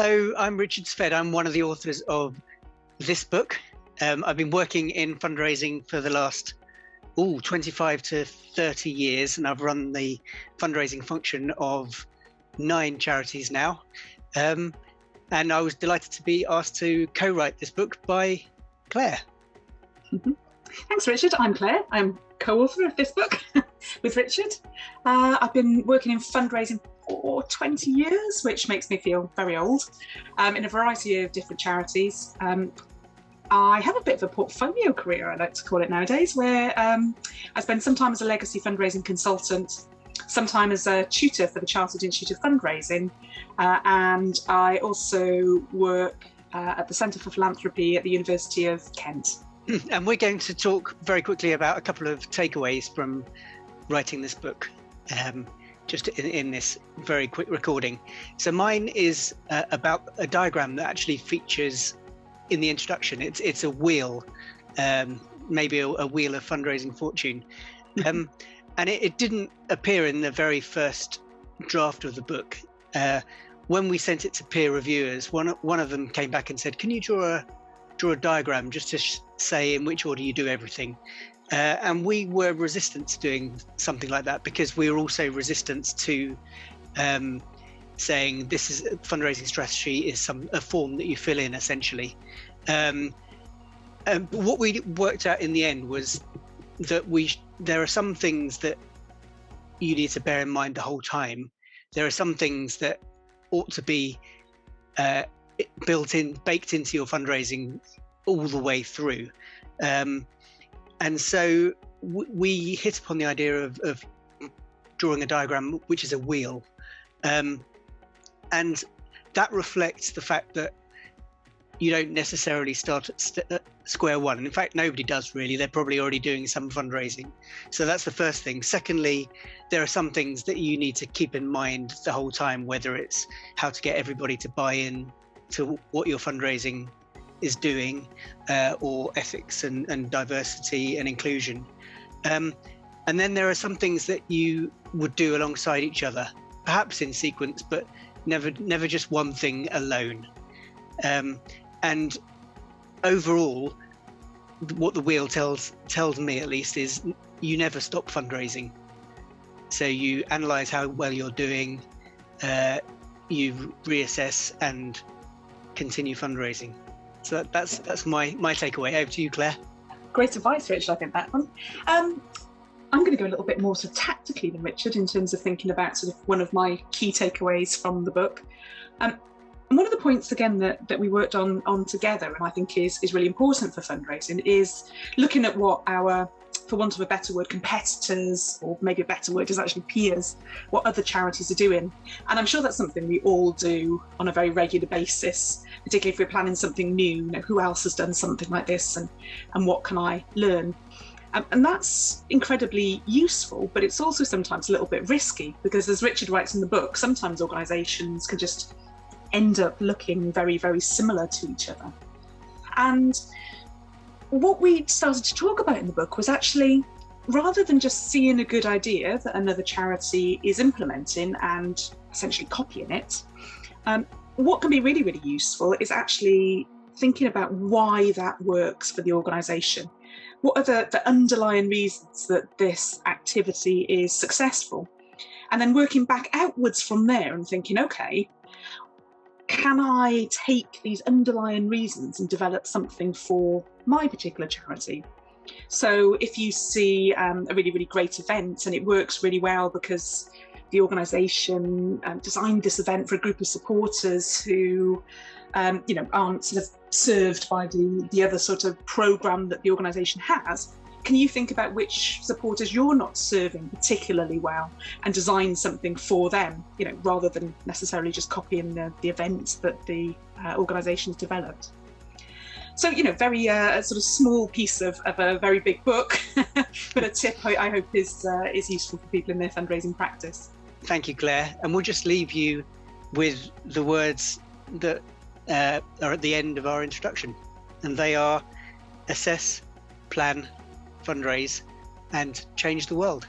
Hello, I'm Richard Sved. I'm one of the authors of this book. I've been working in fundraising for the last 25 to 30 years, and I've run the fundraising function of 9 charities now. And I was delighted to be asked to co-write this book by Claire. Thanks, Richard. I'm Claire. I'm co-author of this book with Richard. I've been working in fundraising for 20 years, which makes me feel very old, in a variety of different charities. I have a bit of a portfolio career, I like to call it nowadays, where I spend some time as a legacy fundraising consultant, some time as a tutor for the Chartered Institute of Fundraising, and I also work at the Centre for Philanthropy at the University of Kent. And we're going to talk very quickly about a couple of takeaways from writing this book, just in this very quick recording. So mine is about a diagram that actually features in the introduction. It's a wheel, maybe a wheel of fundraising fortune. And it didn't appear in the very first draft of the book. When we sent it to peer reviewers, one of them came back and said, "Can you draw a diagram just to say in which order you do everything?" And we were resistant to doing something like that because we were also resistant to saying this is a fundraising strategy is a form that you fill in essentially. But what we worked out in the end was that there are some things that you need to bear in mind the whole time. There are some things that ought to be baked into your fundraising all the way through. And so we hit upon the idea of drawing a diagram which is a wheel. And that reflects the fact that you don't necessarily start at square one. And in fact, nobody does really. They're probably already doing some fundraising. So that's the first thing. Secondly, there are some things that you need to keep in mind the whole time, whether it's how to get everybody to buy in to what your fundraising is doing, or ethics and diversity and inclusion. And then there are some things that you would do alongside each other, perhaps in sequence, but never just one thing alone. And overall, what the wheel tells me at least is you never stop fundraising. So you analyze how well you're doing, you reassess and continue fundraising. So that's my takeaway. Over to you, Claire. Great advice, Richard, I think that one. I'm going to go a little bit more sort of tactically than Richard in terms of thinking about sort of one of my key takeaways from the book. And one of the points, again, that we worked on together, and I think is really important for fundraising, is looking at what our, for want of a better word, competitors, or maybe a better word is actually peers, what other charities are doing. And I'm sure that's something we all do on a very regular basis, particularly if we're planning something new. Who else has done something like this, and what can I learn? And that's incredibly useful, but it's also sometimes a little bit risky because, as Richard writes in the book, sometimes organisations can just end up looking very, very similar to each other. And what we started to talk about in the book was actually, rather than just seeing a good idea that another charity is implementing and essentially copying it, what can be really, really useful is actually thinking about why that works for the organisation. What are the underlying reasons that this activity is successful? And then working back outwards from there and thinking, okay, can I take these underlying reasons and develop something for my particular charity? So if you see a really, really great event and it works really well because the organisation designed this event for a group of supporters who aren't sort of served by the other sort of programme that the organisation has, can you think about which supporters you're not serving particularly well and design something for them, rather than necessarily just copying the event that the organisation's developed? So, very sort of small piece of a very big book, but a tip I hope is useful for people in their fundraising practice. Thank you, Claire. And we'll just leave you with the words that are at the end of our introduction. And they are: assess, plan, fundraise, and change the world.